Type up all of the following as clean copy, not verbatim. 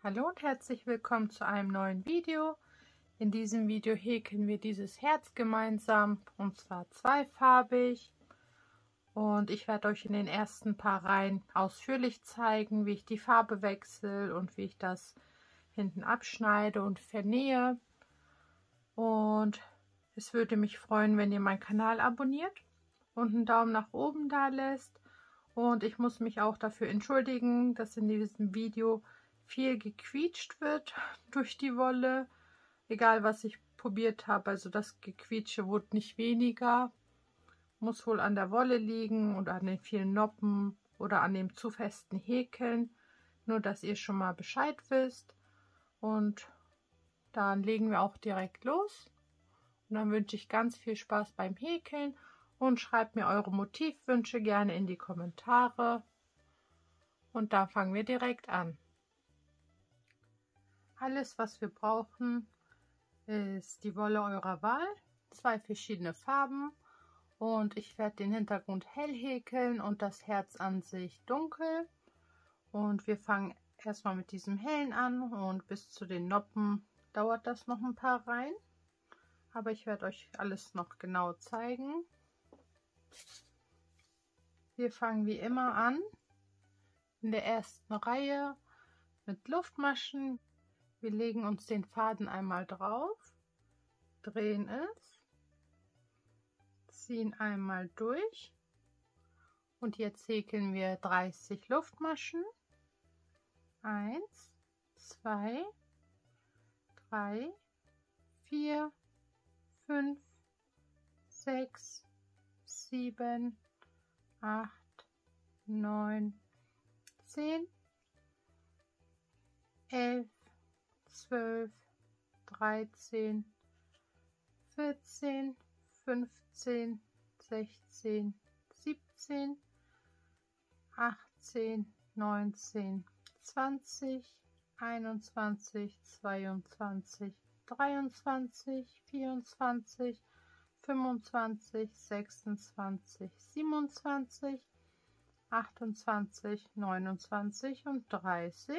Hallo und herzlich willkommen zu einem neuen Video. In diesem Video häkeln wir dieses Herz gemeinsam, und zwar zweifarbig. Und ich werde euch in den ersten paar Reihen ausführlich zeigen, wie ich die Farbe wechsle und wie ich das hinten abschneide und vernähe. Und es würde mich freuen, wenn ihr meinen Kanal abonniert und einen Daumen nach oben da lässt. Und ich muss mich auch dafür entschuldigen, dass in diesem Video viel gequietscht wird durch die Wolle, egal was ich probiert habe. Also das Gequietsche wurde nicht weniger, muss wohl an der Wolle liegen oder an den vielen Noppen oder an dem zu festen Häkeln, nur dass ihr schon mal Bescheid wisst. Und dann legen wir auch direkt los und dann wünsche ich ganz viel Spaß beim Häkeln und schreibt mir eure Motivwünsche gerne in die Kommentare und da fangen wir direkt an. Alles, was wir brauchen, ist die Wolle eurer Wahl, 2 verschiedene Farben, und ich werde den Hintergrund hell häkeln und das Herz an sich dunkel. Und wir fangen erstmal mit diesem hellen an und bis zu den Noppen dauert das noch ein paar Reihen, aber ich werde euch alles noch genau zeigen. Wir fangen wie immer an in der ersten Reihe mit Luftmaschen. Wir legen uns den Faden einmal drauf, drehen es, ziehen einmal durch und jetzt häkeln wir 30 Luftmaschen. 1, 2, 3, 4, 5, 6, 7, 8, 9, 10, 11, 12, 13, 14, 15, 16, 17, 18, 19, 20, 21, 22, 23, 24, 25, 26, 27, 28, 29 und 30.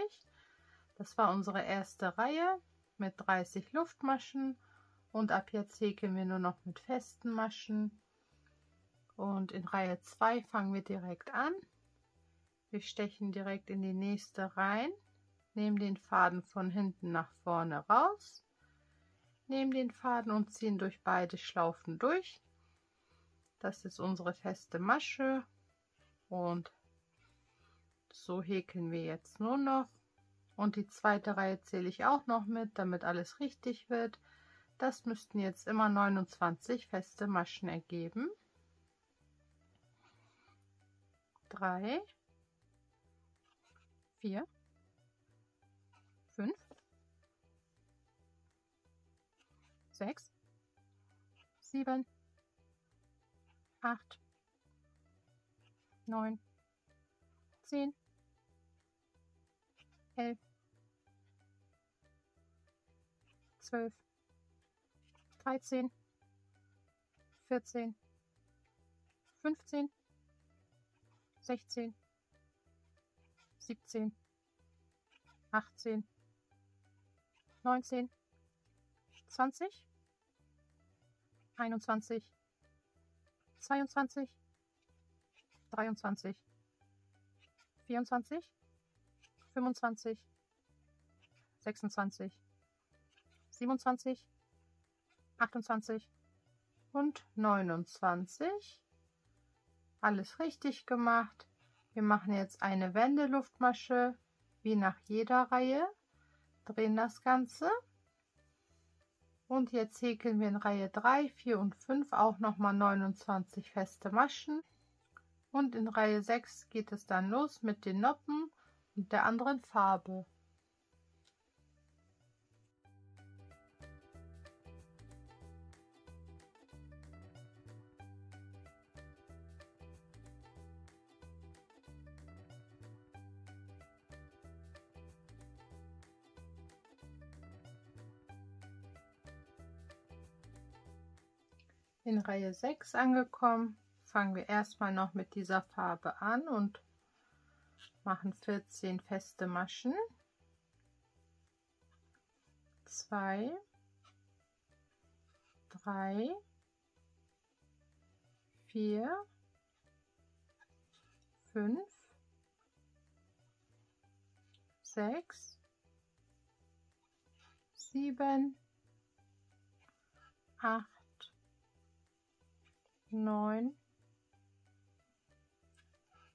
Das war unsere erste Reihe mit 30 Luftmaschen und ab jetzt häkeln wir nur noch mit festen Maschen. Und in Reihe 2 fangen wir direkt an. Wir stechen direkt in die nächste rein, nehmen den Faden von hinten nach vorne raus, nehmen den Faden und ziehen durch beide Schlaufen durch. Das ist unsere feste Masche und so häkeln wir jetzt nur noch. Und die zweite Reihe zähle ich auch noch mit, damit alles richtig wird. Das müssten jetzt immer 29 feste Maschen ergeben. 3, 4, 5, 6, 7, 8, 9, 10, 11, 12, 13, 14, 15, 16, 17, 18, 19, 20, 21, 22, 23, 24, 25, 26, 27, 28 und 29. Alles richtig gemacht. Wir machen jetzt eine Wendeluftmasche, wie nach jeder Reihe, drehen das Ganze und jetzt häkeln wir in Reihe 3, 4 und 5 auch nochmal 29 feste Maschen und in Reihe 6 geht es dann los mit den Noppen und der anderen Farbe. In Reihe 6 angekommen, fangen wir erstmal noch mit dieser Farbe an und machen 14 feste Maschen. 2, 3, 4, 5, 6, 7, 8, 9,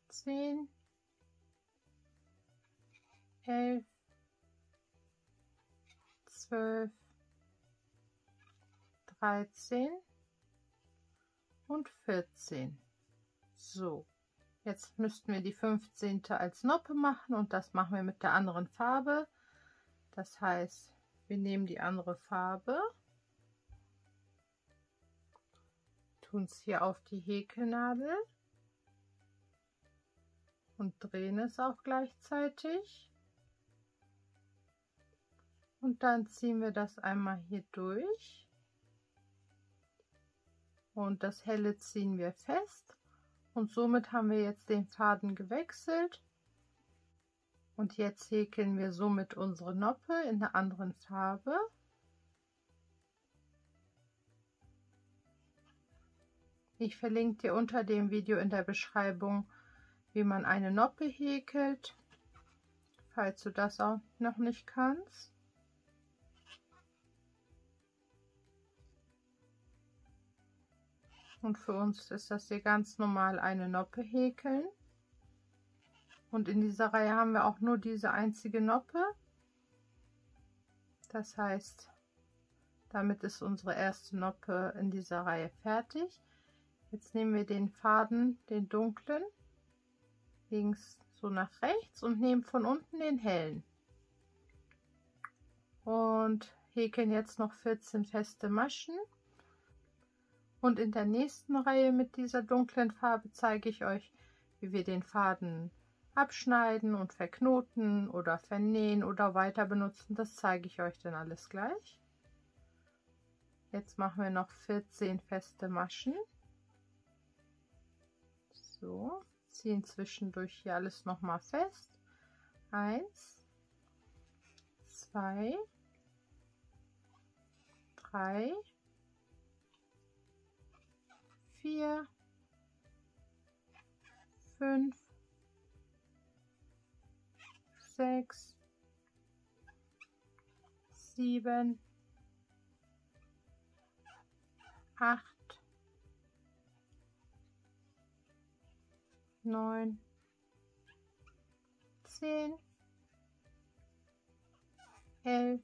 10, 11, 12, 13 und 14. So, jetzt müssten wir die 15. als Noppe machen und das machen wir mit der anderen Farbe. Das heißt, wir nehmen die andere Farbe, tun es hier auf die Häkelnadel und drehen es auch gleichzeitig. Und dann ziehen wir das einmal hier durch und das helle ziehen wir fest und somit haben wir jetzt den Faden gewechselt und jetzt häkeln wir somit unsere Noppe in einer anderen Farbe. Ich verlinke dir unter dem Video in der Beschreibung, wie man eine Noppe häkelt, falls du das auch noch nicht kannst. Und für uns ist das hier ganz normal eine Noppe häkeln. Und in dieser Reihe haben wir auch nur diese einzige Noppe. Das heißt, damit ist unsere erste Noppe in dieser Reihe fertig. Jetzt nehmen wir den Faden, den dunklen, legen es so nach rechts und nehmen von unten den hellen. Und häkeln jetzt noch 14 feste Maschen. Und in der nächsten Reihe mit dieser dunklen Farbe zeige ich euch, wie wir den Faden abschneiden und verknoten oder vernähen oder weiter benutzen. Das zeige ich euch dann alles gleich. Jetzt machen wir noch 14 feste Maschen. So, ziehen zwischendurch hier alles nochmal fest. 1, 2, 3, 4, 5, 6, 7, 8, 9, 10, 11,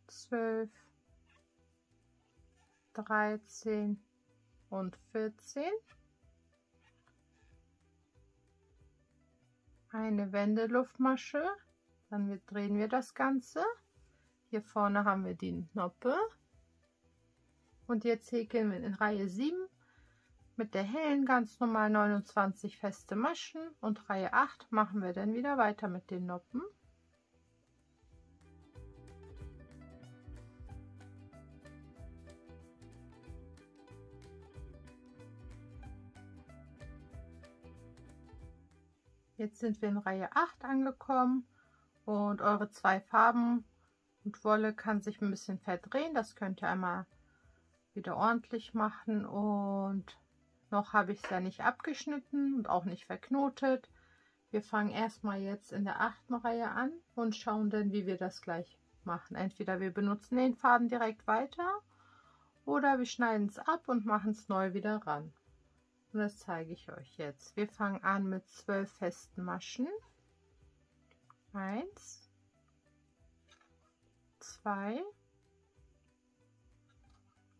12, 13 und 14. Eine Wendeluftmasche, dann drehen wir das Ganze. Hier vorne haben wir die Noppe. Und jetzt häkeln wir in Reihe 7 mit der hellen ganz normal 29 feste Maschen und Reihe 8 machen wir dann wieder weiter mit den Noppen. Jetzt sind wir in Reihe 8 angekommen und eure zwei Farben und Wolle kann sich ein bisschen verdrehen. Das könnt ihr einmal wieder ordentlich machen und noch habe ich es ja nicht abgeschnitten und auch nicht verknotet. Wir fangen erstmal jetzt in der 8. Reihe an und schauen dann, wie wir das gleich machen. Entweder wir benutzen den Faden direkt weiter oder wir schneiden es ab und machen es neu wieder ran. Und das zeige ich euch jetzt. Wir fangen an mit 12 festen Maschen. 1, 2,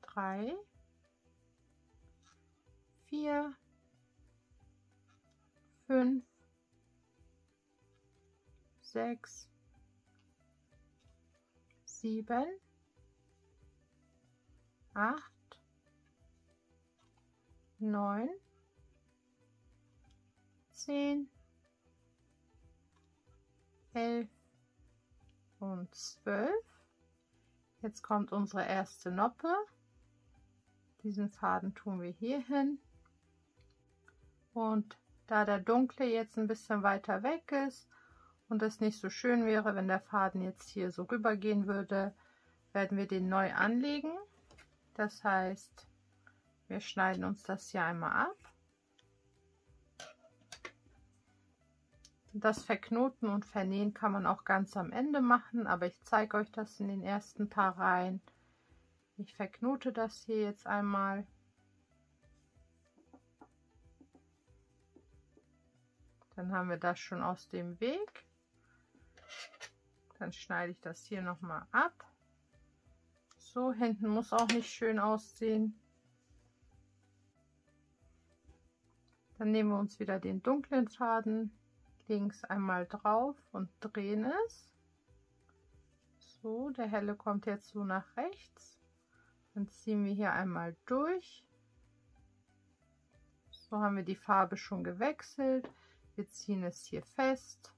3, 4, 5, 6, 7, 8, 9, 10, 11 und 12. Jetzt kommt unsere erste Noppe. Diesen Faden tun wir hier hin. Und da der dunkle jetzt ein bisschen weiter weg ist und es nicht so schön wäre, wenn der Faden jetzt hier so rübergehen würde, werden wir den neu anlegen. Das heißt, wir schneiden uns das hier einmal ab. Das Verknoten und Vernähen kann man auch ganz am Ende machen, aber ich zeige euch das in den ersten paar Reihen. Ich verknote das hier jetzt einmal. Dann haben wir das schon aus dem Weg. Dann schneide ich das hier nochmal ab. So, hinten muss auch nicht schön aussehen. Dann nehmen wir uns wieder den dunklen Faden, legen es einmal drauf und drehen es. So, der helle kommt jetzt so nach rechts. Dann ziehen wir hier einmal durch. So haben wir die Farbe schon gewechselt. Wir ziehen es hier fest.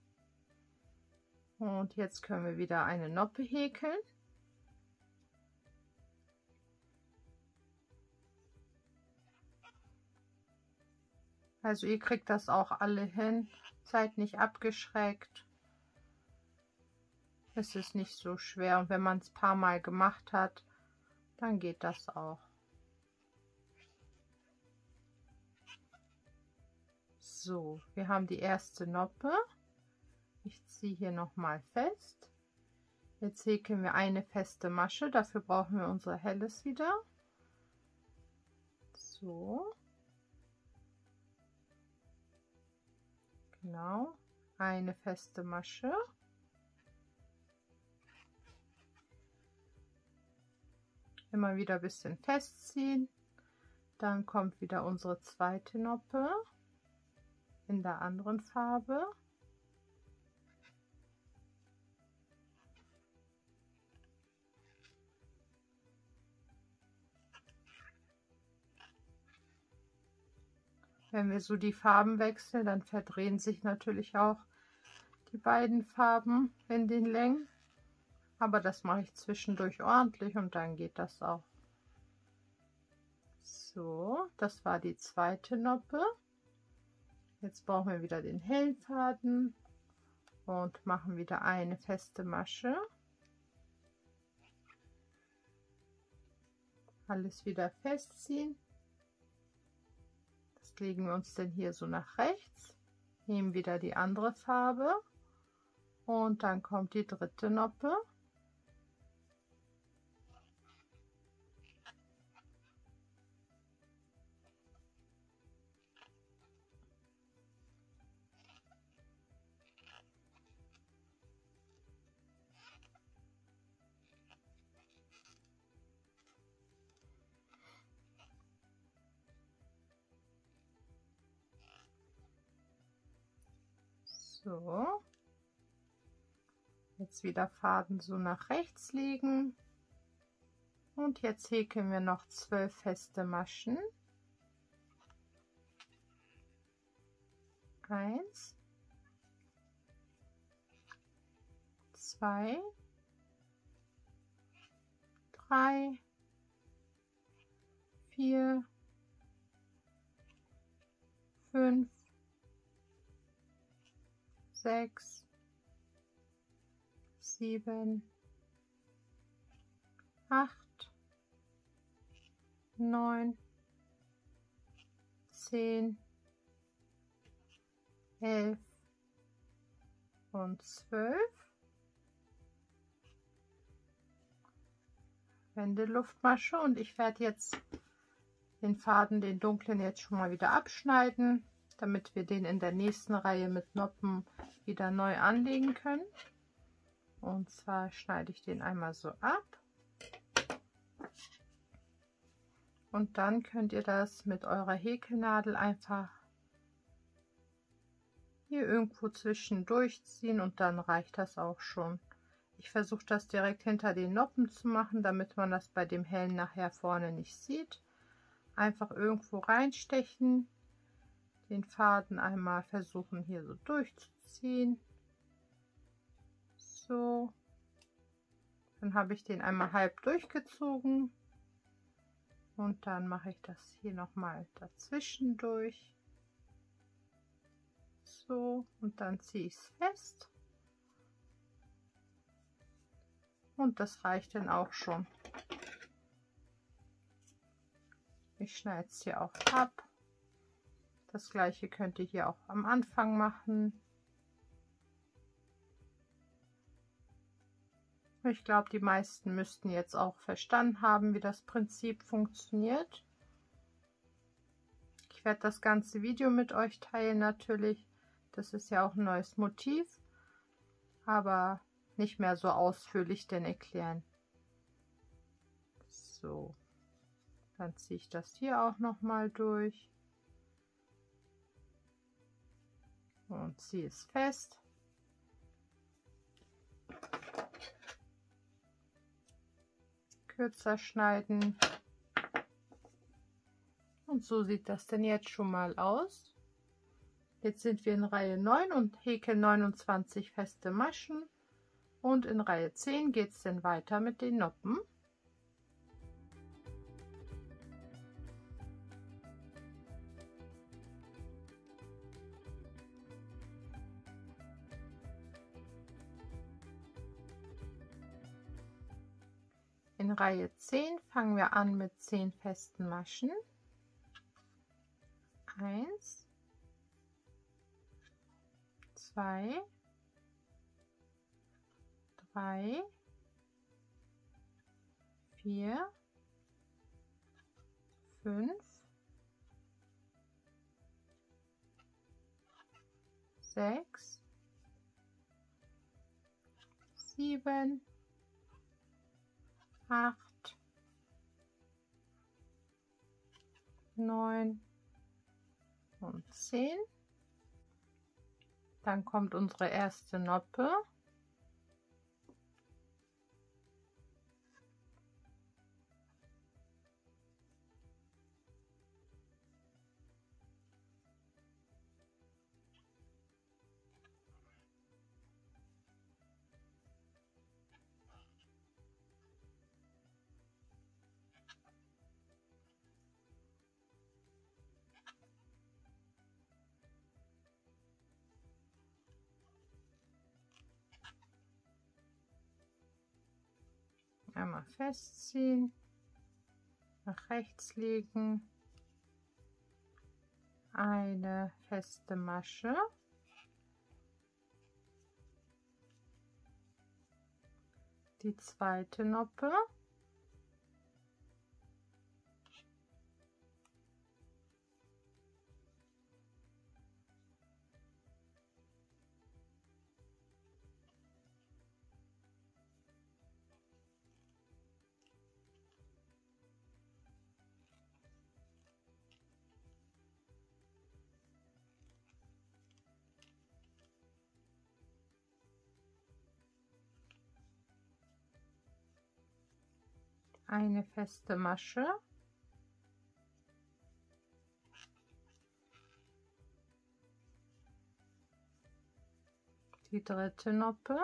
Und jetzt können wir wieder eine Noppe häkeln. Also ihr kriegt das auch alle hin. Seid nicht abgeschreckt. Es ist nicht so schwer und wenn man es ein paar Mal gemacht hat, dann geht das auch. So, wir haben die erste Noppe. Ich ziehe hier nochmal fest. Jetzt häkeln wir eine feste Masche. Dafür brauchen wir unser helles wieder. So. Genau. Eine feste Masche. Immer wieder ein bisschen festziehen. Dann kommt wieder unsere zweite Noppe in der anderen Farbe. Wenn wir so die Farben wechseln, dann verdrehen sich natürlich auch die beiden Farben in den Längen. Aber das mache ich zwischendurch ordentlich und dann geht das auch. So, das war die zweite Noppe. Jetzt brauchen wir wieder den hellen Faden und machen wieder eine feste Masche. Alles wieder festziehen. Das legen wir uns dann hier so nach rechts. Nehmen wieder die andere Farbe und dann kommt die dritte Noppe. So, jetzt wieder Faden so nach rechts legen und jetzt häkeln wir noch 12 feste Maschen. 1, 2, 3, 4, 5, 6, 7, 8, 9, 10, 11 und 12. Wendeluftmasche und ich werde jetzt den Faden, den dunklen, jetzt schon mal wieder abschneiden, damit wir den in der nächsten Reihe mit Noppen wieder neu anlegen können. Und zwar schneide ich den einmal so ab. Und dann könnt ihr das mit eurer Häkelnadel einfach hier irgendwo zwischendurch ziehen und dann reicht das auch schon. Ich versuche das direkt hinter den Noppen zu machen, damit man das bei dem hellen nachher vorne nicht sieht. Einfach irgendwo reinstechen, den Faden einmal versuchen hier so durchzuziehen. So, dann habe ich den einmal halb durchgezogen und dann mache ich das hier nochmal dazwischen durch. So, und dann ziehe ich es fest Und das reicht dann auch schon. Ich schneide es hier auch ab. Das gleiche könnt ihr hier auch am Anfang machen. Ich glaube, die meisten müssten jetzt auch verstanden haben, wie das Prinzip funktioniert. Ich werde das ganze Video mit euch teilen natürlich. Das ist ja auch ein neues Motiv, aber nicht mehr so ausführlich denn erklären. So, dann ziehe ich das hier auch noch mal durch und ziehe es fest. Kürzer schneiden. Und so sieht das denn jetzt schon mal aus. Jetzt sind wir in Reihe 9 und häkeln 29 feste Maschen. Und in Reihe 10 geht es dann weiter mit den Noppen. In Reihe 10 fangen wir an mit 10 festen Maschen. 1, 2, 3, 4, 5, 6, 7, 8, 9 und 10. Dann kommt unsere erste Noppe. Einmal festziehen, nach rechts legen, eine feste Masche, die zweite Noppe, eine feste Masche, die dritte Noppe,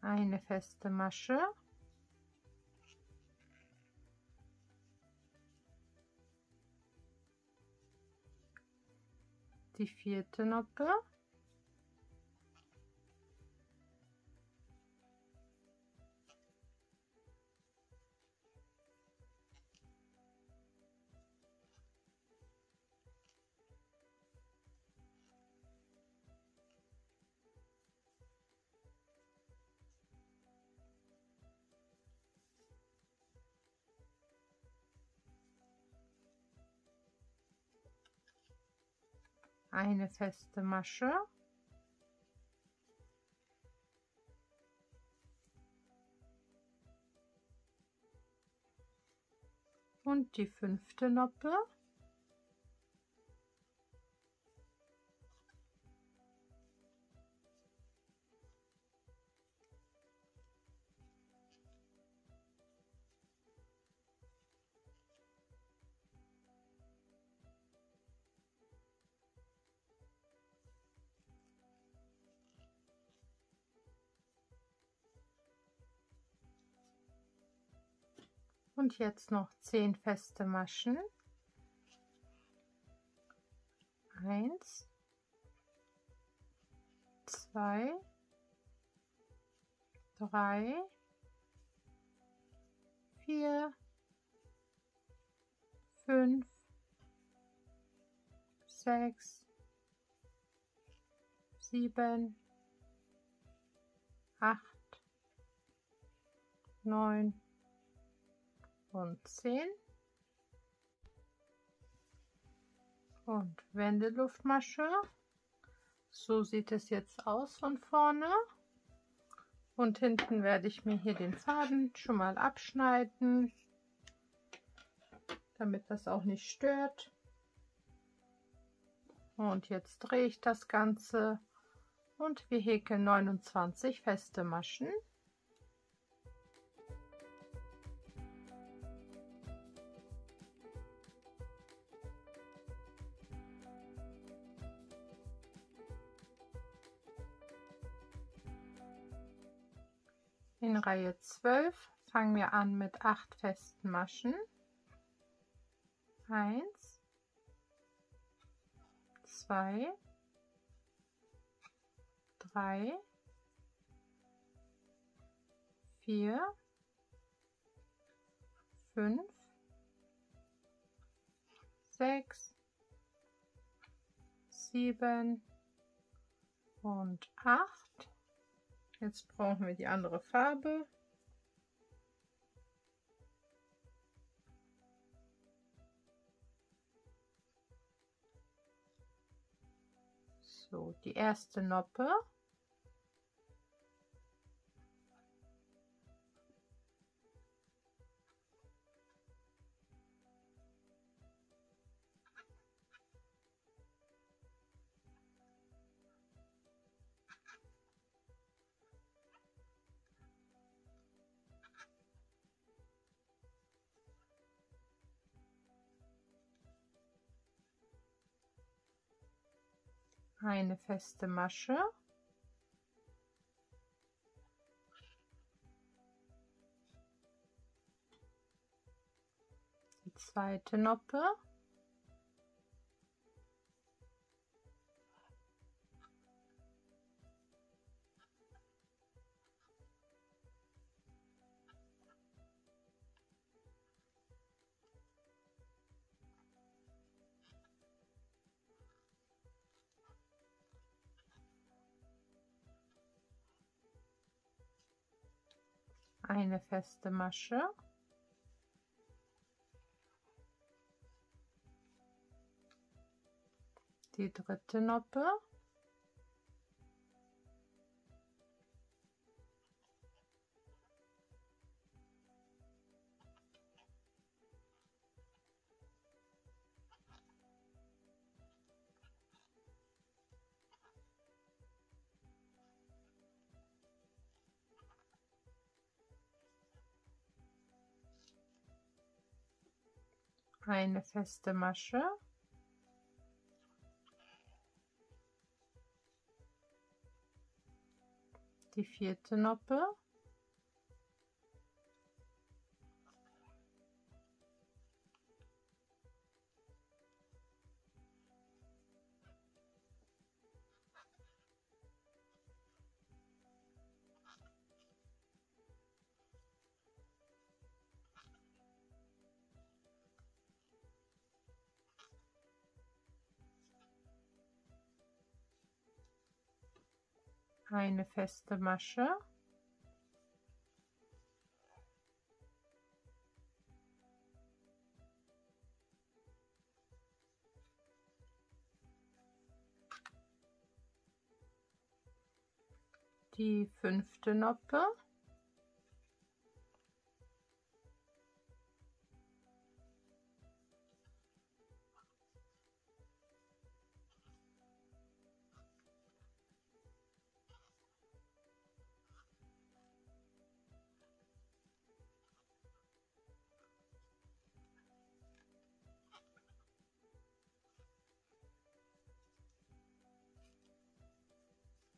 eine feste Masche, die vierte Noppe, eine feste Masche, und die fünfte Noppe, Und jetzt noch 10 feste Maschen. 1, 2, 3, 4, 5, 6, 7, 8, 9 und 10. Und Wendeluftmasche. So sieht es jetzt aus von vorne. Und hinten werde ich mir hier den Faden schon mal abschneiden, damit das auch nicht stört. Und jetzt drehe ich das Ganze und wir häkeln 29 feste Maschen. In Reihe 12 fangen wir an mit 8 festen Maschen. 1, 2, 3, 4, 5, 6, 7 und 8. Jetzt brauchen wir die andere Farbe. So, die erste Noppe. Eine feste Masche, die zweite Noppe, eine feste Masche, die dritte Noppe, eine feste Masche, die vierte Noppe, eine feste Masche, die fünfte Noppe,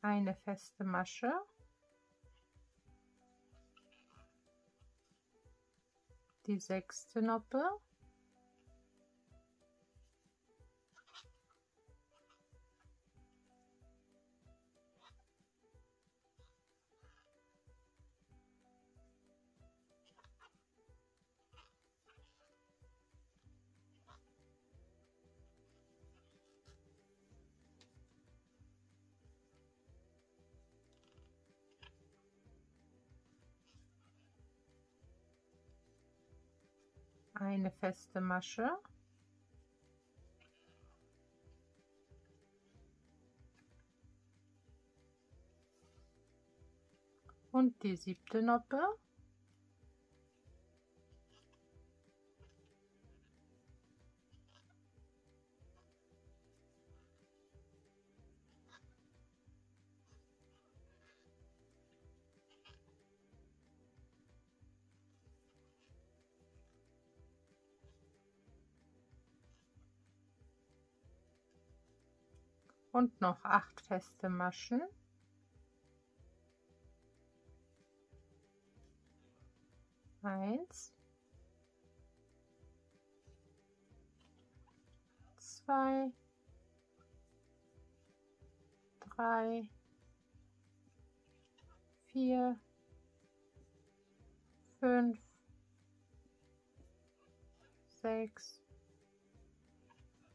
eine feste Masche, die 6. Noppe, eine feste Masche, und die 7. Noppe, und noch 8 feste Maschen. 1, 2, 3, 4, 5, 6,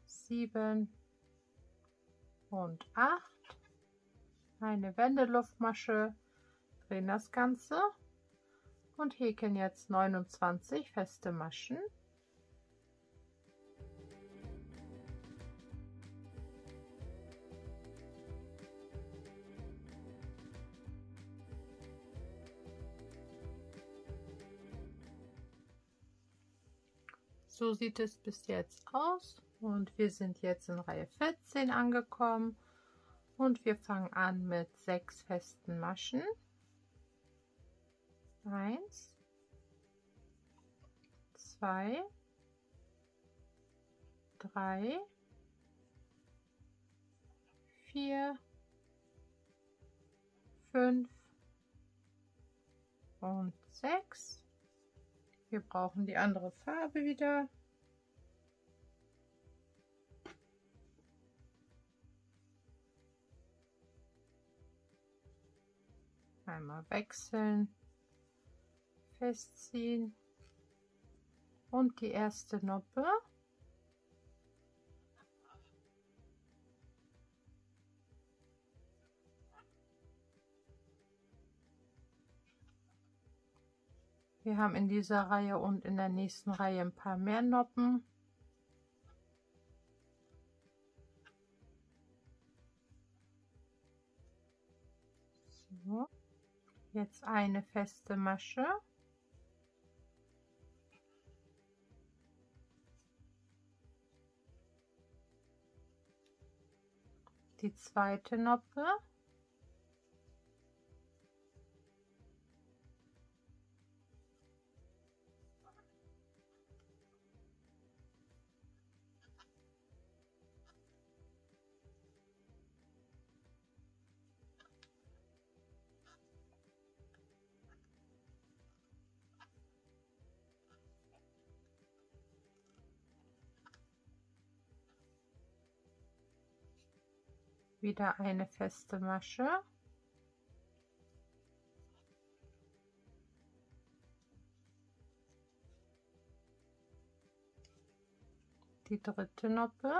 7 und 8. Eine Wendeluftmasche, drehen das Ganze und häkeln jetzt 29 feste Maschen. So sieht es bis jetzt aus und wir sind jetzt in Reihe 14 angekommen und wir fangen an mit 6 festen Maschen. 1, 2, 3, 4, 5 und 6. Wir brauchen die andere Farbe wieder. Einmal wechseln, festziehen und die erste Noppe. Wir haben in dieser Reihe und in der nächsten Reihe ein paar mehr Noppen. So. Jetzt eine feste Masche. Die zweite Noppe. Wieder eine feste Masche. Die dritte Noppe.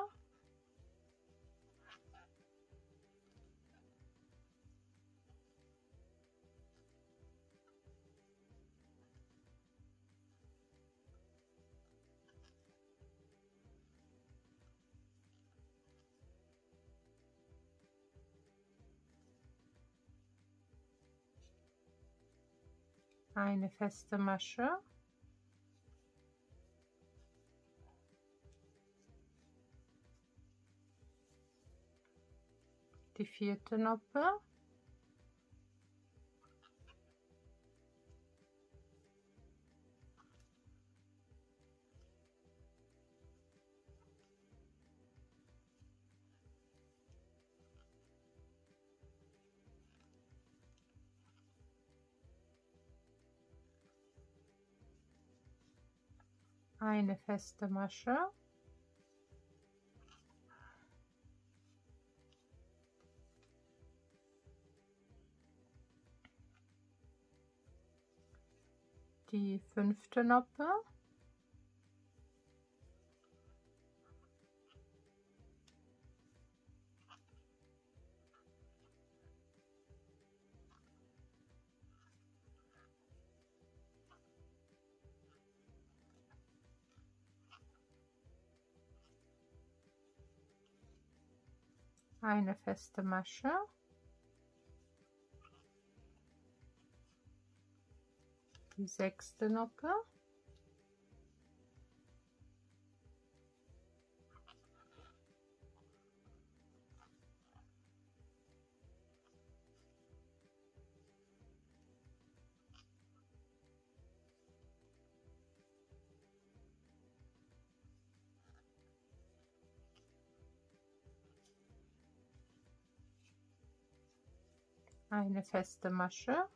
Eine feste Masche. Die vierte Noppe. eine feste Masche, die 5. Noppe, eine feste Masche, die 6. Noppe, eine feste Masche,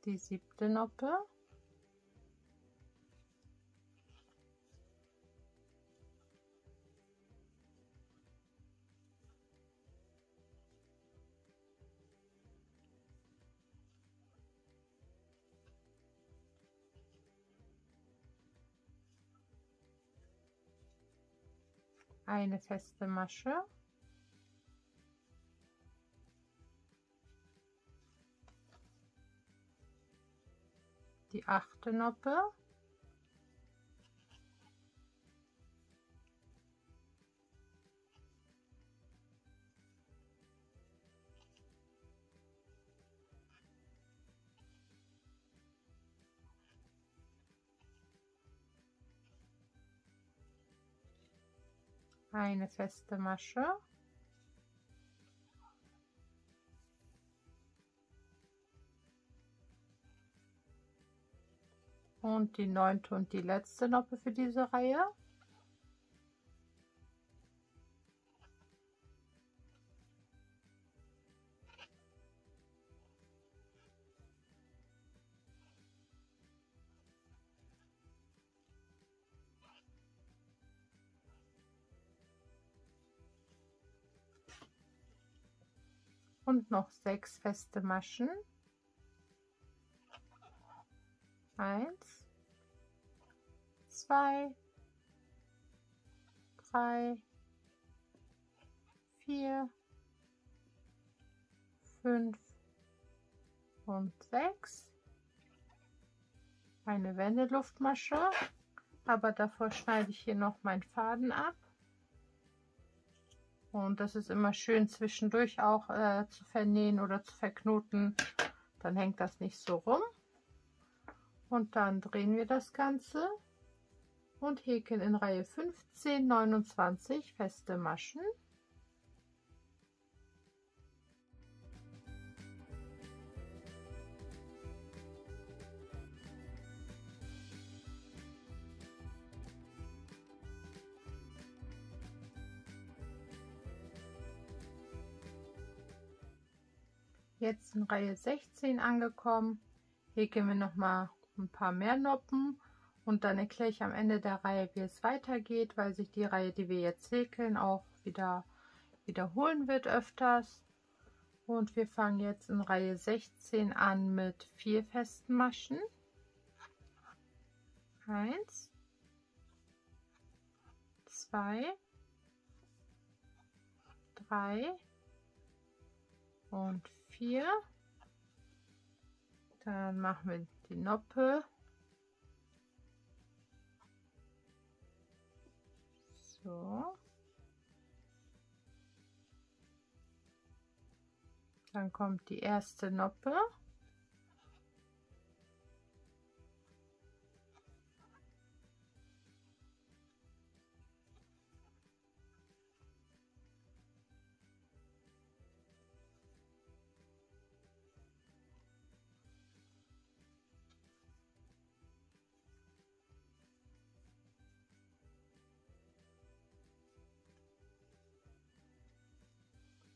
die 7. Noppe, eine feste Masche, die 8. Noppe, eine feste Masche, und die 9. und die letzte Noppe für diese Reihe. Und noch 6 feste Maschen. 1, 2, 3, 4, 5 und 6. Eine Wendeluftmasche, aber davor schneide ich hier noch meinen Faden ab. Und das ist immer schön zwischendurch auch zu vernähen oder zu verknoten, dann hängt das nicht so rum. Und dann drehen wir das Ganze und häkeln in Reihe 15, 29 feste Maschen. Jetzt in Reihe 16 angekommen, häkeln wir noch mal ein paar mehr Noppen und dann erkläre ich am Ende der Reihe, wie es weitergeht, weil sich die Reihe, die wir jetzt häkeln, auch wieder wiederholen wird öfters. Und wir fangen jetzt in Reihe 16 an mit 4 festen Maschen. 1, 2, 3 und 4. Dann machen wir die Noppe. So. Dann kommt die erste Noppe.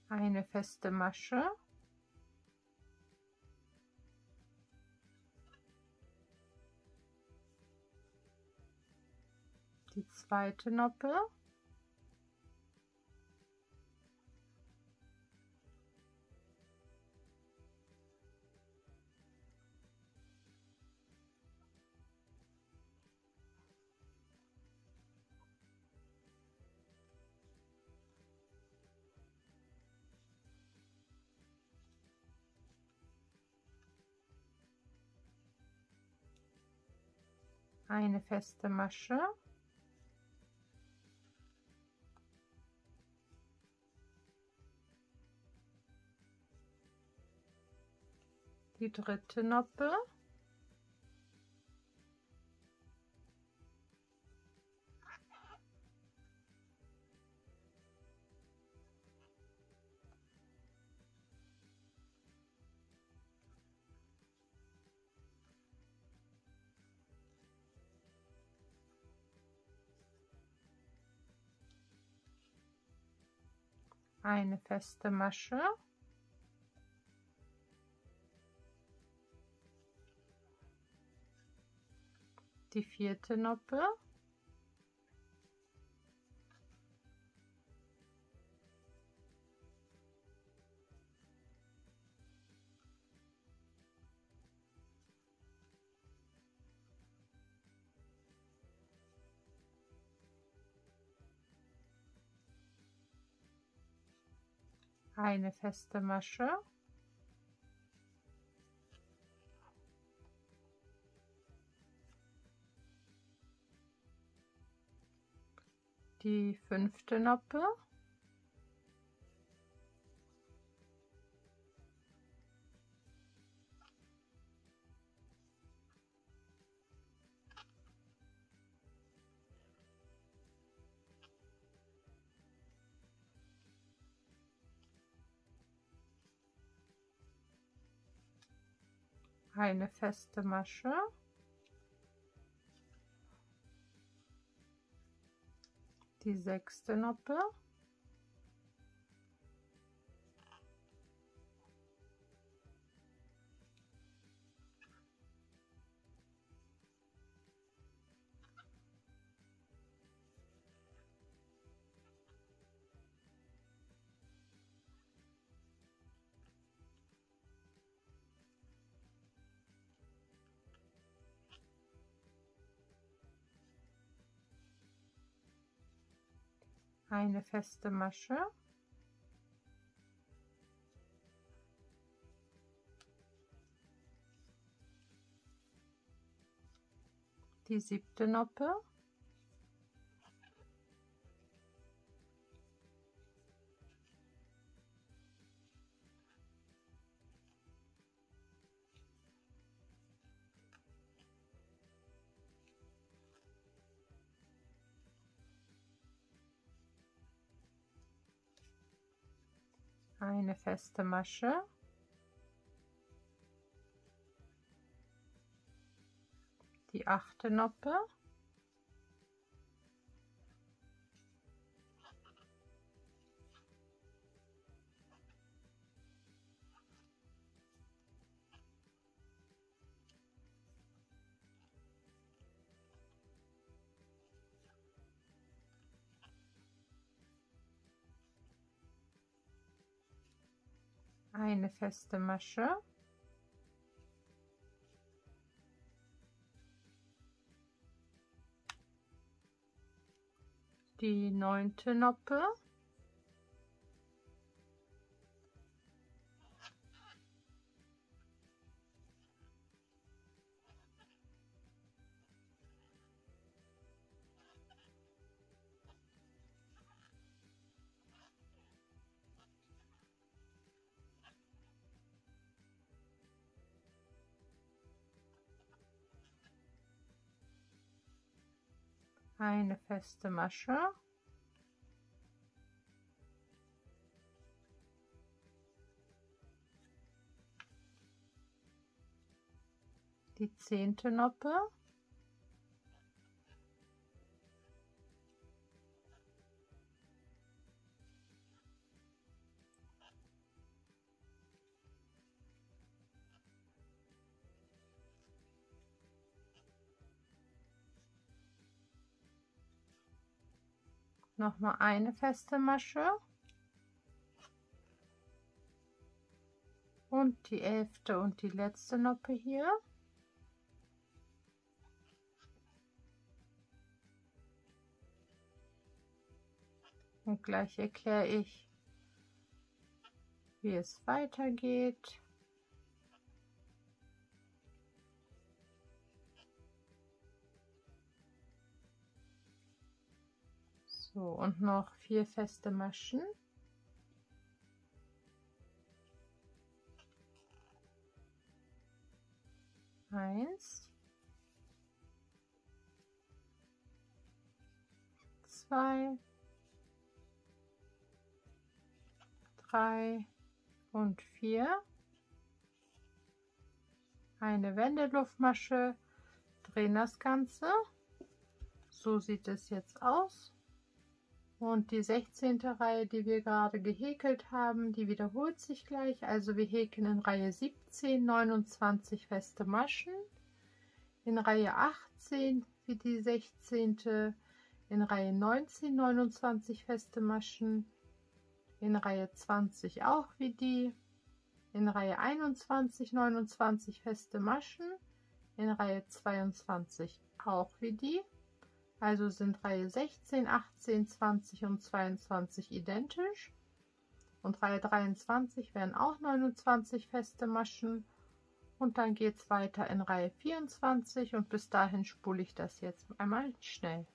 Eine feste Masche, die zweite Noppe, eine feste Masche, die dritte Noppe, eine feste Masche, die vierte Noppe, eine feste Masche, die fünfte Noppe, eine feste Masche, die sechste Noppe, eine feste Masche, die siebte Noppe, eine feste Masche, die achte Noppe, eine feste Masche, die neunte Noppe, eine feste Masche, die zehnte Noppe, Nochmal eine feste Masche und die 11. und die letzte Noppe hier. Und gleich erkläre ich, wie es weitergeht. So, und noch 4 feste Maschen. Eins, 2, 3 und 4. Eine Wendeluftmasche, drehen das Ganze. So sieht es jetzt aus. Und die 16. Reihe, die wir gerade gehäkelt haben, die wiederholt sich gleich. Also wir häkeln in Reihe 17 29 feste Maschen, in Reihe 18 wie die 16. in Reihe 19 29 feste Maschen, in Reihe 20 auch wie die, in Reihe 21 29 feste Maschen, in Reihe 22 auch wie die. Also sind Reihe 16, 18, 20 und 22 identisch. Und Reihe 23 werden auch 29 feste Maschen. Und dann geht es weiter in Reihe 24 und bis dahin spule ich das jetzt einmal schnell.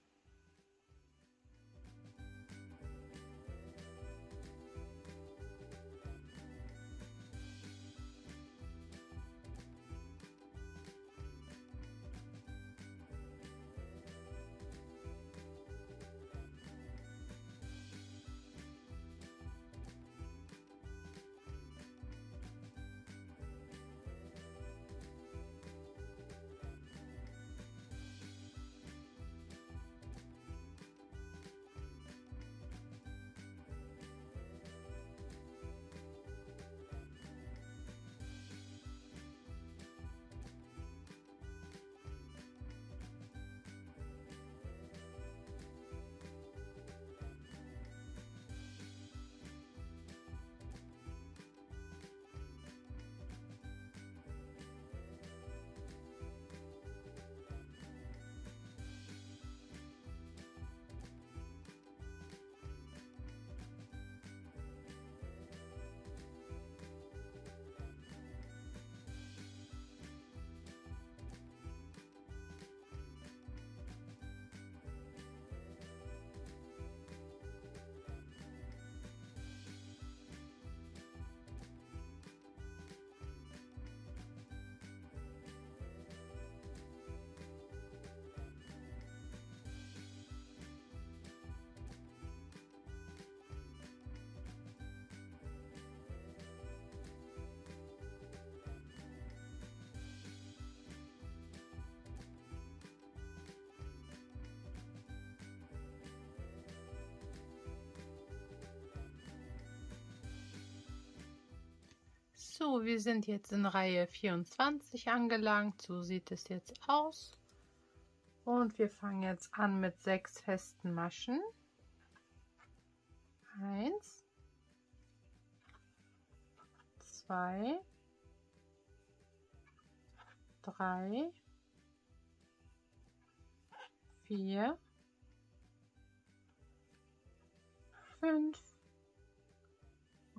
So, wir sind jetzt in Reihe 24 angelangt. So sieht es jetzt aus. Und wir fangen jetzt an mit 6 festen Maschen. 1, 2, 3, 4, 5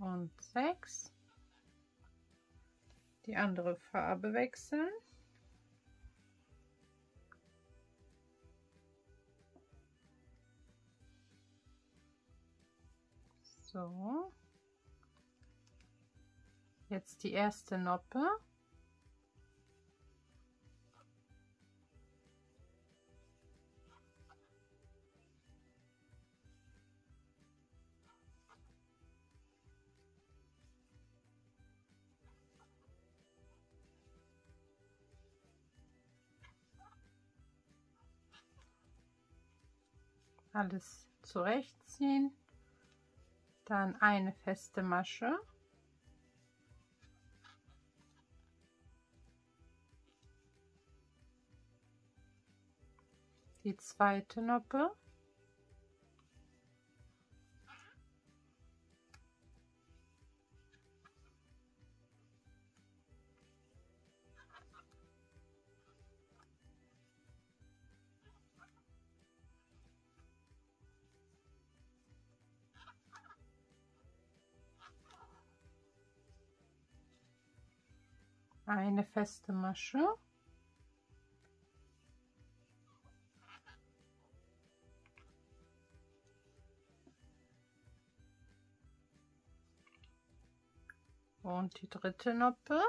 und 6. Die andere Farbe wechseln. So. Jetzt die erste Noppe. Alles zurechtziehen, dann eine feste Masche, die zweite Noppe, eine feste Masche und die dritte Noppe.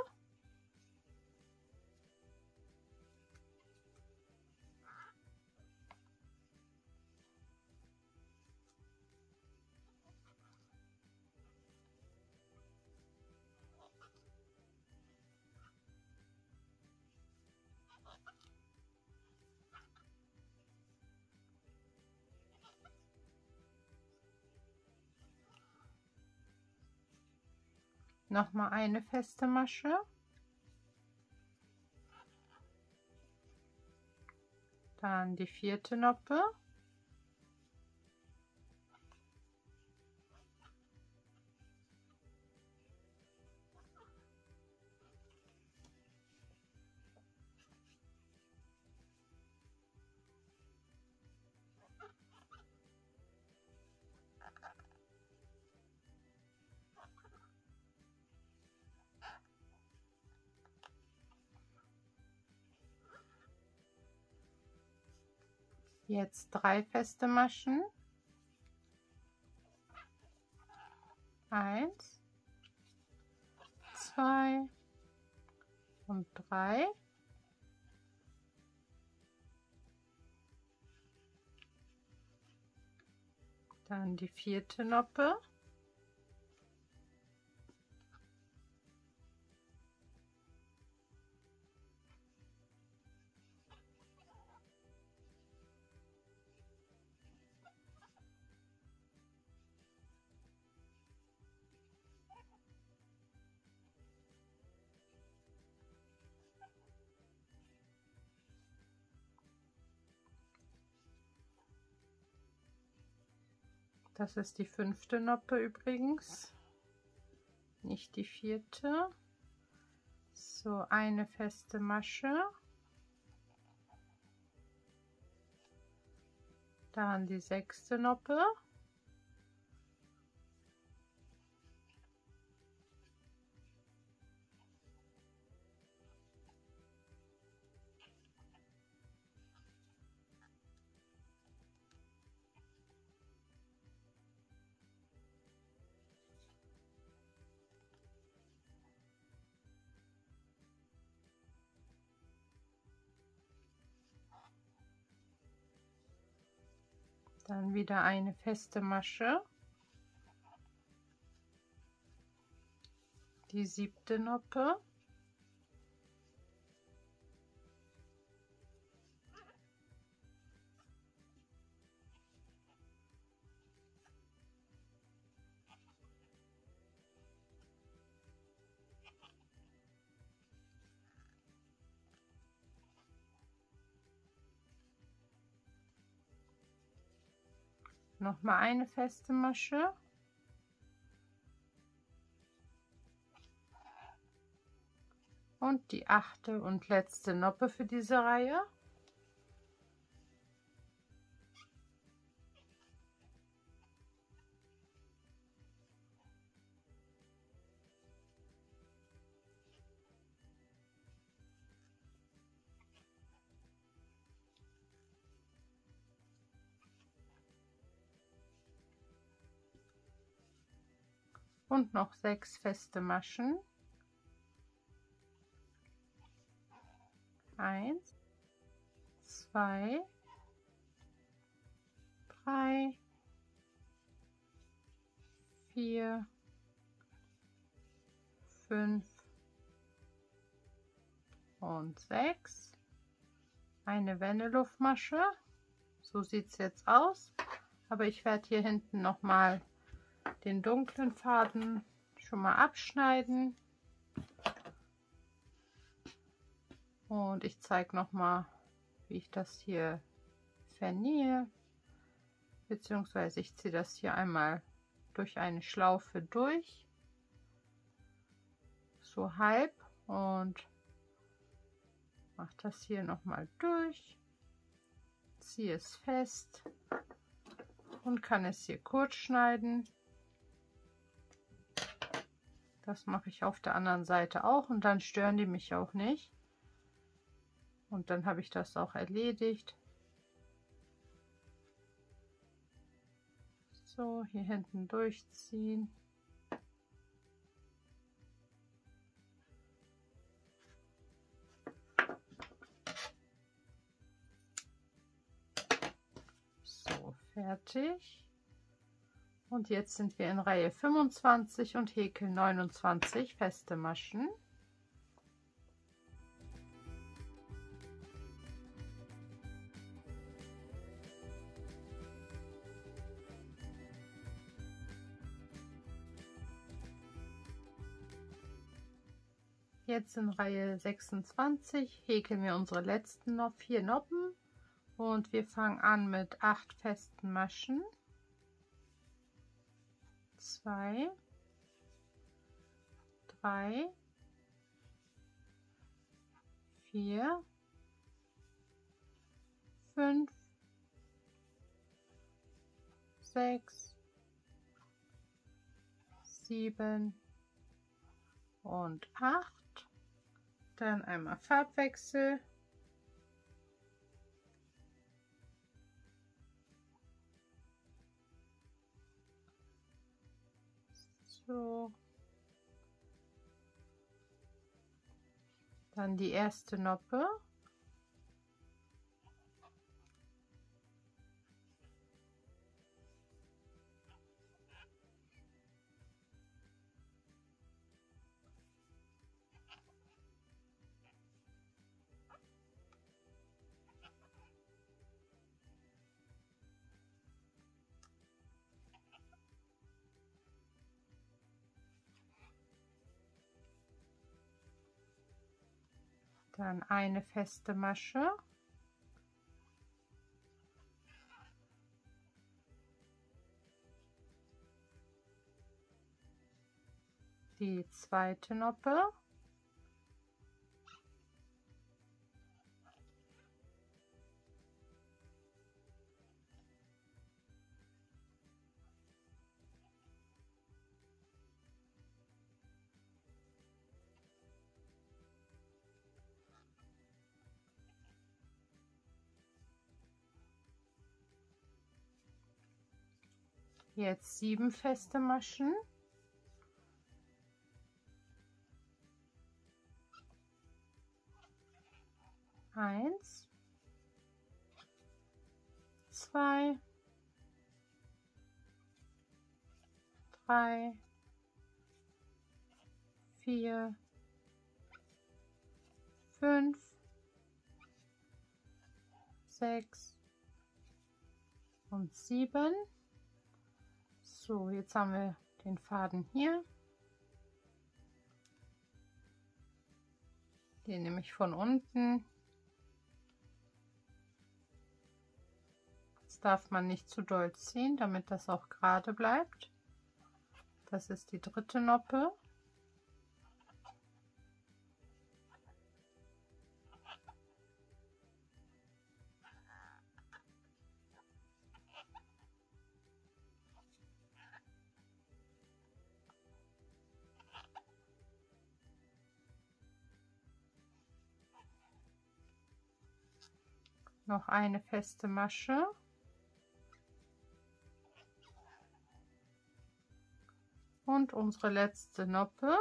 Nochmal eine feste Masche, dann die vierte Noppe, jetzt 3 feste Maschen, 1, 2 und 3. Dann die vierte Noppe, das ist die fünfte Noppe übrigens, nicht die vierte. So, eine feste Masche, dann die sechste Noppe, dann wieder eine feste Masche, die siebte Noppe, noch mal eine feste Masche, und die achte und letzte Noppe für diese Reihe. Und noch 6 feste Maschen. 1, 2, 3, 4, 5 und 6. Eine Wendeluftmasche. So sieht es jetzt aus. Aber ich werde hier hinten noch mal den dunklen Faden schon mal abschneiden. Und ich zeige noch mal, wie ich das hier vernähe. Beziehungsweise ich ziehe das hier einmal durch eine Schlaufe durch. So halb. Und mache das hier noch mal durch. Ziehe es fest. Und kann es hier kurz schneiden. Das mache ich auf der anderen Seite auch und dann stören die mich auch nicht. Und dann habe ich das auch erledigt. So, hier hinten durchziehen. So, fertig. Und jetzt sind wir in Reihe 25 und häkeln 29 feste Maschen. Jetzt in Reihe 26 häkeln wir unsere letzten 4 Noppen und wir fangen an mit 8 festen Maschen. 2, 3, 4, 5, 6, 7 und 8. Dann einmal Farbwechsel. So. Dann die erste Noppe. Dann eine feste Masche. Die zweite Noppe. Jetzt 7 feste Maschen. Eins, 2, 3, 4, 5, 6 und 7. So, jetzt haben wir den Faden hier. Den nehme ich von unten. Jetzt darf man nicht zu doll ziehen, damit das auch gerade bleibt. Das ist die dritte Noppe. Noch eine feste Masche. Und unsere letzte Noppe.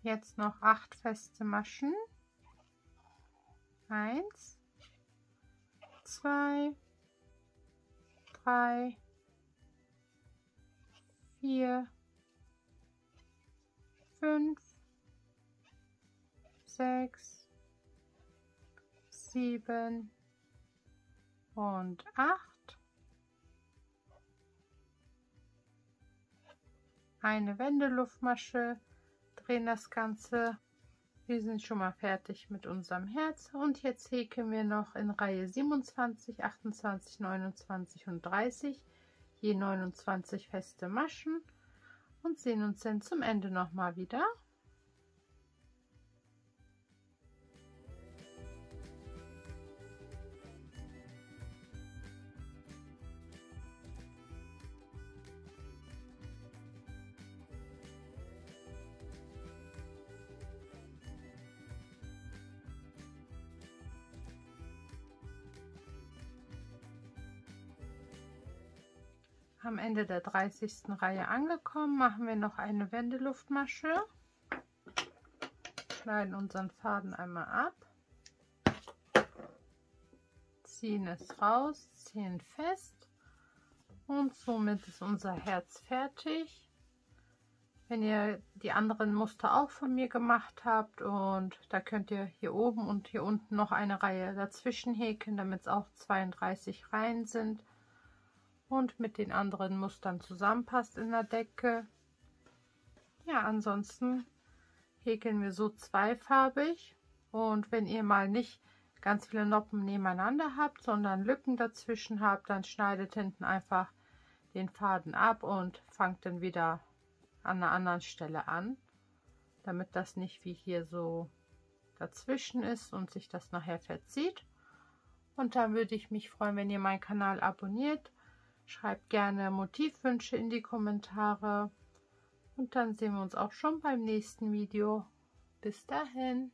Jetzt noch 8 feste Maschen. 1, 2, 3, 4, 5, 6, 7 und 8. Eine Wendeluftmasche. Drehen das Ganze Wir sind schon mal fertig mit unserem Herz und jetzt häkeln wir noch in Reihe 27, 28, 29 und 30 je 29 feste Maschen und sehen uns dann zum Ende noch mal wieder. Am Ende der 30. Reihe angekommen, machen wir noch eine Wendeluftmasche, schneiden unseren Faden einmal ab, ziehen es raus, ziehen fest und somit ist unser Herz fertig. Wenn ihr die anderen Muster auch von mir gemacht habt, und da könnt ihr hier oben und hier unten noch eine Reihe dazwischen häkeln, damit es auch 32 Reihen sind und mit den anderen Mustern zusammenpasst in der Decke. Ja, ansonsten häkeln wir so zweifarbig, und wenn ihr mal nicht ganz viele Noppen nebeneinander habt, sondern Lücken dazwischen habt, dann schneidet hinten einfach den Faden ab und fangt dann wieder an einer anderen Stelle an, damit das nicht wie hier so dazwischen ist und sich das nachher verzieht. Und dann würde ich mich freuen, wenn ihr meinen Kanal abonniert. Schreibt gerne Motivwünsche in die Kommentare und dann sehen wir uns auch schon beim nächsten Video. Bis dahin.